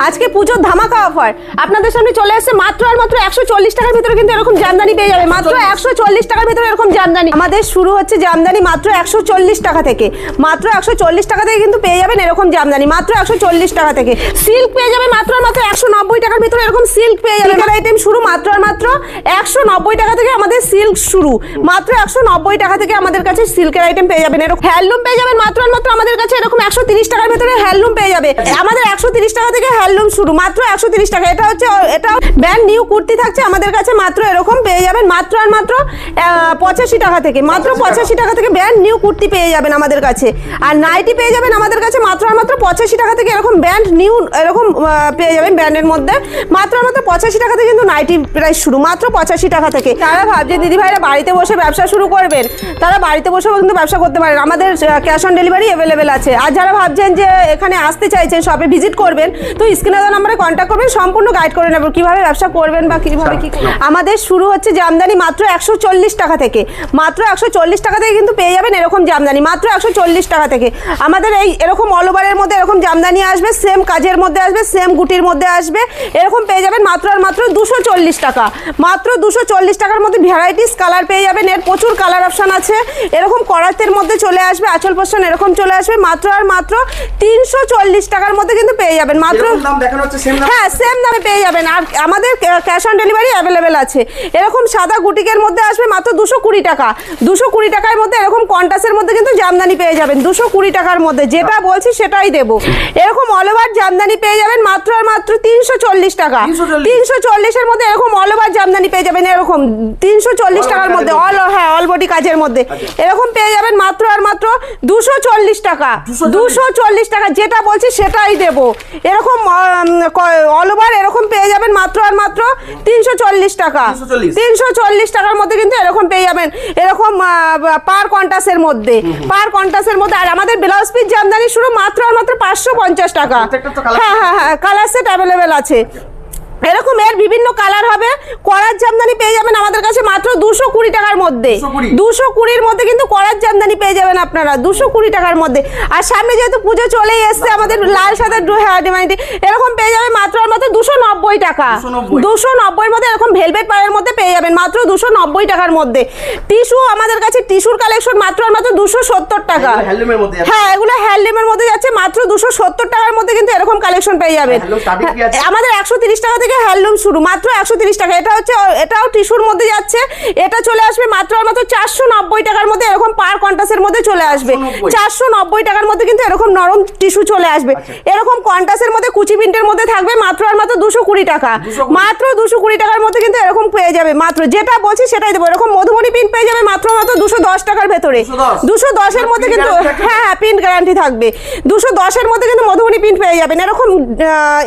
আজকে পুজোর ধামাকা অফার আপনাদের সামনে চলে আসছে মাত্র আর মাত্র 140 টাকার ভিতরে কিন্তু এরকম জামদানি পেয়ে যাবে মাত্র 140 টাকার ভিতরে এরকম জামদানি আমাদের শুরু হচ্ছে জামদানি মাত্র 140 টাকা থেকে মাত্র 140 টাকা থেকে কিন্তু পেয়ে যাবেন এরকম জামদানি মাত্র 140 টাকা থেকে সিল্ক পেয়ে যাবে মাত্র আর মাত্র 190 টাকার ভিতরে এরকম সিল্ক পেয়ে যাবে এর আইটেম শুরু মাত্র আর মাত্র 190 টাকা থেকে আমাদের সিল্ক শুরু মাত্র 190 টাকা থেকে আমাদের কাছে সিল্কের আইটেম পেয়ে যাবেন এরকম হ্যান্ডলুম পেয়ে যাবেন মাত্র আর মাত্র আমাদের কাছে এরকম 130 টাকার ভিতরে হ্যান্ডলুম পেয়ে যাবে আমাদের 130 টাকা থেকে হ্যান্ডলুম শুরু মাত্র 130 টাকা এটা হচ্ছে এটা ব্র্যান্ড নিউ কুর্তি থাকছে আমাদের কাছে মাত্র এরকম পেয়ে যাবেন মাত্র আর মাত্র 85 টাকা থেকে মাত্র 85 টাকা থেকে ব্র্যান্ড নিউ কুর্তি পেয়ে যাবেন আমাদের কাছে আর নাইটি পেয়ে যাবেন আমাদের কাছে মাত্র আর মাত্র 85 টাকা থেকে এরকম ব্র্যান্ড নিউ এরকম পেয়ে যাবেন ব্র্যান্ডের মধ্যে মাত্র আর মাত্র 85 টাকা থেকে কিন্তু নাইটি প্রাইস শুরু মাত্র 85 টাকা থেকে তারা ভাবছেন দিদি ভাইরা বাড়িতে বসে ব্যবসা শুরু করবেন তারা বাড়িতে বসেও কিন্তু ব্যবসা করতে পারেন আমাদের ক্যাশ অন ডেলিভারি অ্যাভেলেবেল আছে আর যারা ভাবছেন যে এখানে আসতে চাইছেন শপে ভিজিট করবেন তো স্ক্রিনে দেওয়া নম্বরে কন্ট্যাক্ট করবেন সম্পূর্ণ গাইড করে নেব কিভাবে ব্যবসা করবেন বা কিভাবে কি আমাদের শুরু হচ্ছে জামদানি মাত্র 140 টাকা থেকে মাত্র 140 টাকা থেকে কিন্তু পেয়ে যাবেন এরকম জামদানি মাত্র 140 টাকা থেকে আমাদের এই এরকম অল ওভারের মধ্যে এরকম জামদানি আসবে সেম কাজের মধ্যে আসবে সেম গুটির মধ্যে আসবে এরকম পেয়ে যাবেন মাত্র আর মাত্র 240 টাকা মাত্র 240 টাকার মধ্যে ভ্যারাইটিস কালার পেয়ে যাবেন এর প্রচুর কালার অপশন আছে এরকম করাতের মধ্যে চলে আসবে আঁচল পোর্শন এরকম চলে আসবে মাত্র আর মাত্র 340 টাকার মধ্যে কিন্তু পেয়ে যাবেন মাত্র হ্যাঁ সেম দামে পেয়ে যাবেন আর আমাদের ক্যাশ অন ডেলিভারি অ্যাভেলেবেল আছে এরকম সাদা গুটিকের মধ্যে আসবে মাত্র 220 টাকা 220 টাকার মধ্যে এরকম কন্টাসের মধ্যে কিন্তু জামদানি পেয়ে যাবেন 220 টাকার মধ্যে যেটা বলছি সেটাই দেবো এরকম অল ওভার জামদানি পেয়ে যাবেন মাত্র আর মাত্র 340 টাকা 340 এর মধ্যে এরকম অল ওভার জামদানি পেয়ে যাবেন এরকম 340 টাকার মধ্যে অল বডি কাজের মধ্যে এরকম পেয়ে যাবেন মাত্র আর মাত্র 240 টাকা 240 টাকা যেটা বলছি সেটাই দেবো এরকম অল ওভার এরকম পেয়ে যাবেন মাত্র আর মাত্র 340 টাকা 340 টাকার মধ্যে কিন্তু এরকম পেয়ে যাবেন এরকম পার কন্টাসের মধ্যে আর আমাদের ব্লাউজ পিস জামদানি শুরু মাত্র আর মাত্র 550 টাকা হ্যাঁ কালার সেট অ্যাভেলেবেল আছে এরকম এর বিভিন্ন কালার হবে করার জামদানি পেয়ে যাবেন আমাদের কাছে মাত্র 220 টাকার মধ্যে 220 এর মধ্যে কিন্তু করার জামদানি পেয়ে যাবেন আপনারা 220 টাকার মধ্যে আর সামনে যেহেতু পুজো চলেই আসছে আমাদের লাল সাদা ডিমান্ড এরকম পেয়ে যাবে মাত্র আর মাত্র 290 টাকা 290 এর মধ্যে এরকম ভেলভেট পাড়ের মধ্যে পেয়ে যাবেন মাত্র 290 টাকার মধ্যে টিস্যু আমাদের কাছে টিস্যুর কালেকশন মাত্র আর মাত্র 270 টাকা হ্যাঁ এগুলো হ্যান্ডলুমের মধ্যে যাচ্ছে মাত্র 270 টাকার মধ্যে কিন্তু এরকম কালেকশন পেয়ে যাবেন আমাদের 130 টাকা থেকে হ্যান্ডলুম শুরু মাত্র 130 টাকা এটা হচ্ছে এটাও টিস্যুর মধ্যে যাচ্ছে এটা চলে আসবে মাত্র আর মাত্র 490 টাকার মধ্যে এরকম পার কন্টাসের মধ্যে চলে আসবে 490 টাকার মধ্যে কিন্তু এরকম নরম টিস্যু চলে আসবে এরকম কন্টাসের মধ্যে কুচি প্রিন্টের মধ্যে থাকবে মাত্র আর মাত্র 220 টাকা মাত্র 220 টাকার মধ্যে কিন্তু এরকম পেয়ে যাবে মাত্র যেটা বলছি সেটাই দেবো এরকম মধুবনী প্রিন্ট পেয়ে যাবে মাত্র মাত্র 210 টাকার ভেতরে 210 এর মধ্যে কিন্তু হ্যাঁ প্রিন্ট গ্যারান্টি থাকবে 210 এর মধ্যে কিন্তু মধুবনী প্রিন্ট পেয়ে যাবেন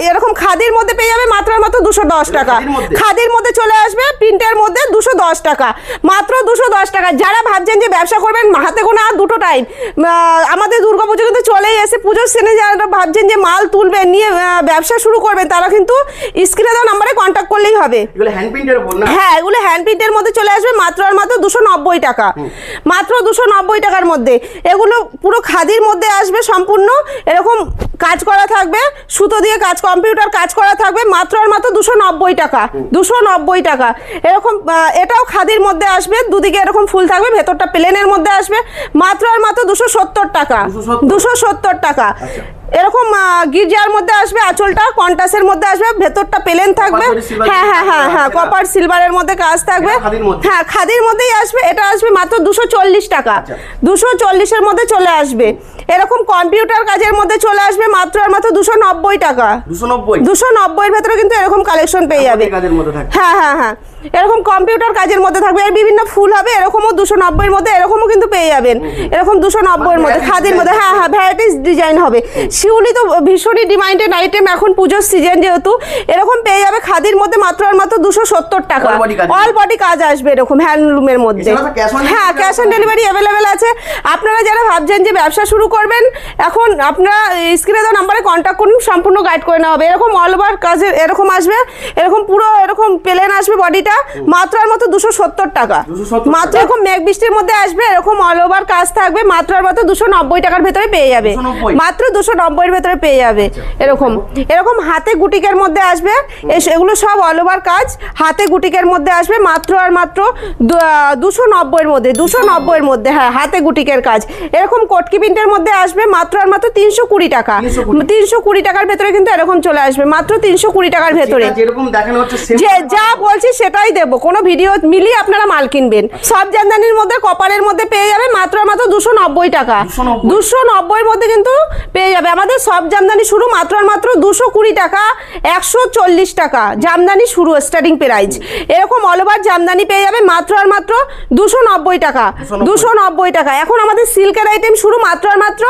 এরকম খাদির মধ্যে পেয়ে যাবে মাত্র 210 টাকা খাদির মধ্যে চলে আসবে প্রিন্টের মধ্যে 210 টাকা মাত্র 210 টাকা যারা ভাবছেন যে ব্যবসা করবেন হাতে গোনা আর দুটো টাইম আমাদের দুর্গাপুজো কিন্তু চলেই এসে পুজোর সিজনে যারা ভাবছেন যে মাল তুলবেন নিয়ে ব্যবসা শুরু করবেন তারা কিন্তু স্ক্রিনে দেওয়া নম্বরে কন্ট্যাক্ট করলেই হবে হ্যাঁ এগুলো হ্যান্ড প্রিন্টের মধ্যে চলে আসবে মাত্র আর মাত্র 290 টাকা মাত্র 290 টাকার মধ্যে এগুলো পুরো খাদির মধ্যে আসবে সম্পূর্ণ এরকম কাজ করা থাকবে সুতো দিয়ে কাজ কম্পিউটার কাজ করা থাকবে মাত্র আর মাত্র 290 টাকা 290 টাকা এরকম এটাও খাদির মধ্যে আসবে দুদিকে এরকম ফুল থাকবে ভেতরটা প্লেনের মধ্যে আসবে মাত্র আর মাত্র 270 টাকা 270 টাকা এরকম গির্জার মধ্যে আসবে আঁচলটা কন্টাসের মধ্যে আসবে ভেতরটা প্লেন থাকবে হ্যাঁ কপার সিলভারের মধ্যে কাজ থাকবে হ্যাঁ খাদির মধ্যেই আসবে এটা আসবে মাত্র 240 টাকা 240 এর মধ্যে চলে আসবে এরকম কম্পিউটার কাজের মধ্যে চলে আসবে মাত্র আর মাত্র 290 টাকা 290 এর ভেতরে কিন্তু এরকম কালেকশন পেয়ে যাবে হ্যাঁ এরকম কম্পিউটার কাজের মধ্যে থাকবে আর বিভিন্ন ফুল হবে এরকমও 290 এর মধ্যে এরকমও কিন্তু পেয়ে যাবেন এরকম 290 এর মধ্যে খাদির মধ্যে হ্যাঁ ভ্যারাইটিস ডিজাইন হবে শিউলি তো ভীষণই ডিমান্ডেড আইটেম এখন পুজোর সিজন যেহেতু এরকম পেয়ে যাবে খাদির মধ্যে মাত্র আর মাত্র 270 টাকা অল বডি কাজ আসবে এরকম হ্যান্ডলুমের মধ্যে হ্যাঁ ক্যাশ অন ডেলিভারি অ্যাভেলেবেল আছে আপনারা যারা ভাবছেন যে ব্যবসা শুরু করবেন এখন আপনারা স্ক্রিনে দেওয়া নম্বরে কন্ট্যাক্ট করুন সম্পূর্ণ গাইড করে নেওয়া হবে এরকম অল ওভার কাজের এরকম আসবে এরকম পুরো এরকম প্লেন আসবে বডিটা মাত্র আর মাত্র 270 টাকা মাত্র এরকম মেঘ বৃষ্টির মধ্যে আসবে এরকম অল ওভার কাজ থাকবে মাত্র আর মাত্র 290 টাকার ভেতরে পেয়ে যাবে মাত্র 290 190 ভেতরে পেয়ে যাবে। এরকম এরকম হাতে গুটিকের মধ্যে আসবে, এগুলো সব অল ওভার কাজ, হাতে গুটিকের মধ্যে আসবে মাত্র আর মাত্র 290 মধ্যে, 290 মধ্যে। হ্যাঁ, হাতে গুটিকের কাজ। এরকম কটকি প্রিন্টের মধ্যে আসবে মাত্র আর মাত্র 320 টাকা। 320 টাকার ভেতরে কিন্তু এরকম চলে আসবে মাত্র 320 টাকার ভেতরে। যেরকম দেখানো হচ্ছে যে যা বলছি সেটাই দেবো, কোনো ভিডিও মিলিয়ে আপনারা মাল কিনবেন। সব জামদানির মধ্যে কপারের মধ্যে পেয়ে যাবে মাত্র আর মাত্র 290 টাকা। 290 মধ্যে কিন্তু পেয়ে যাবে। আমাদের সব জামদানি শুরু মাত্র আর মাত্র 220 টাকা, 140 টাকা জামদানি শুরু, স্টার্টিং প্রাইস। এরকম অল ওভার জামদানি পেয়ে যাবে মাত্র আর মাত্র 290 টাকা, 290 টাকা। এখন আমাদের সিল্কের আইটেম শুরু মাত্র আর মাত্র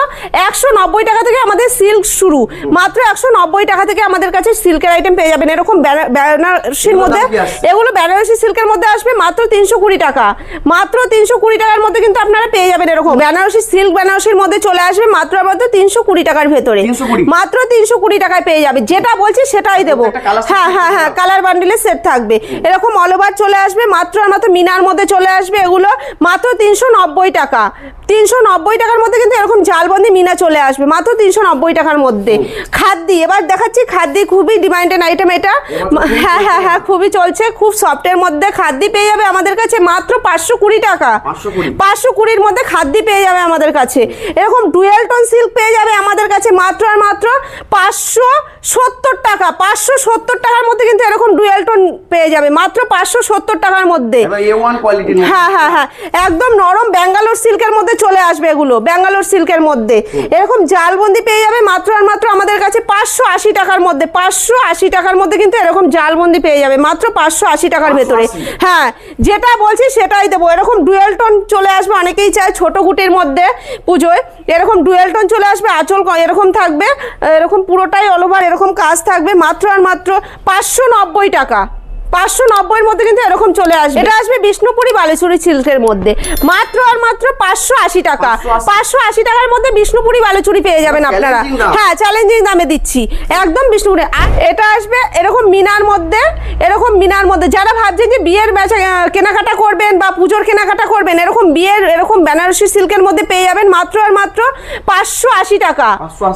190 টাকা থেকে আমাদের সিল্ক শুরু, মাত্র 190 টাকা থেকে আমাদের কাছে সিল্কের আইটেম পেয়ে যাবেন। এরকম বেনারসির মধ্যে, এগুলো বেনারসি সিল্কের মধ্যে আসবে মাত্র 320 টাকা, মাত্র 320 টাকার মধ্যে কিন্তু আপনারা পেয়ে যাবেন। এরকম বেনারসি সিল্ক বেনারসির মধ্যে চলে আসবে মাত্র আর মাত্র 320 টাকার ভেতরে, মাত্র 320 টাকায় পেয়ে যাবে। যেটা বলছি সেটাই দেবো। হ্যাঁ হ্যাঁ হ্যাঁ, কালার বান্ডিলের সেট থাকবে। এরকম অল ওভার চলে আসবে মাত্র আর মাত্র মিনার মধ্যে চলে আসবে, এগুলো মাত্র 390 টাকা। 390 টাকার মধ্যে কিন্তু এরকম জালবন্দি মিনা চলে আসবে মাত্র 390 টাকার মধ্যে। খাদ্দি এবার দেখাচ্ছি, খাদ্দি খুবই ডিমান্ডেড আইটেম এটা। হ্যাঁ হ্যাঁ হ্যাঁ, খুবই চলছে, খুব সফটের মধ্যে খাদ্দি পেয়ে যাবে আমাদের কাছে মাত্র 520 টাকা। 520-র মধ্যে খাদ্দি পেয়ে যাবে আমাদের কাছে। এরকম ডুয়েল টোন সিল্ক পেয়ে যাবে আমাদের কাছে মাত্র আর মাত্র 570 টাকা। 570 টাকার মধ্যে কিন্তু এরকম ডুয়েল টোন পেয়ে যাবে মাত্র 570 টাকার মধ্যে। হ্যাঁ হ্যাঁ হ্যাঁ, একদম নরম ব্যাঙ্গালোর সিল্কের মধ্যে চলে আসবে, এগুলো ব্যাঙ্গালোর সিল্কের মধ্যে। এরকম জালবন্দি পেয়ে যাবে মাত্র আর মাত্র আমাদের কাছে 580 টাকার মধ্যে। 580 টাকার মধ্যে কিন্তু এরকম জালবন্দি পেয়ে যাবে মাত্র 580 টাকার ভেতরে। হ্যাঁ, যেটা বলছি সেটাই দেবো। এরকম ডুয়েল টোন চলে আসবে, অনেকেই চায় ছোট গুটির মধ্যে পুজোয়। এরকম ডুয়েল টোন চলে আসবে, আঁচল এরকম থাকবে, এরকম পুরোটাই অল ওভার এরকম কাজ থাকবে মাত্র আর মাত্র 590 টাকা। 590-র মধ্যে কিন্তু এরকম চলে আসবে। এটা আসবে বিষ্ণুপুরি বালেশ্বরী সিল্কের মধ্যে মাত্র আর মাত্র 580 টাকা। 580 টাকার মধ্যে বিষ্ণুপুরি বালেশ্বরী পেয়ে যাবেন আপনারা। হ্যাঁ, চ্যালেঞ্জিং দামে দিচ্ছি একদম বিষ্ণুপুরি। আর এটা আসবে এরকম মিনার মধ্যে, এরকম মিনার মধ্যে যারা ভাবছেন যে বিয়ের কেনাকাটা করবেন বা পুজোর কেনাকাটা করবেন, এরকম বিয়ের এরকম বেনারসি সিল্কের মধ্যে পেয়ে যাবেন মাত্র আর মাত্র 580 টাকা।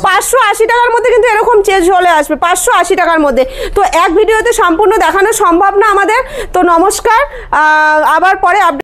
580 টাকার মধ্যে কিন্তু এরকম চলে আসবে 580 টাকার মধ্যে। তো এক ভিডিওতে সম্পূর্ণ দেখানো সম্ভব না আমাদের। তো নমস্কার, আবার পরে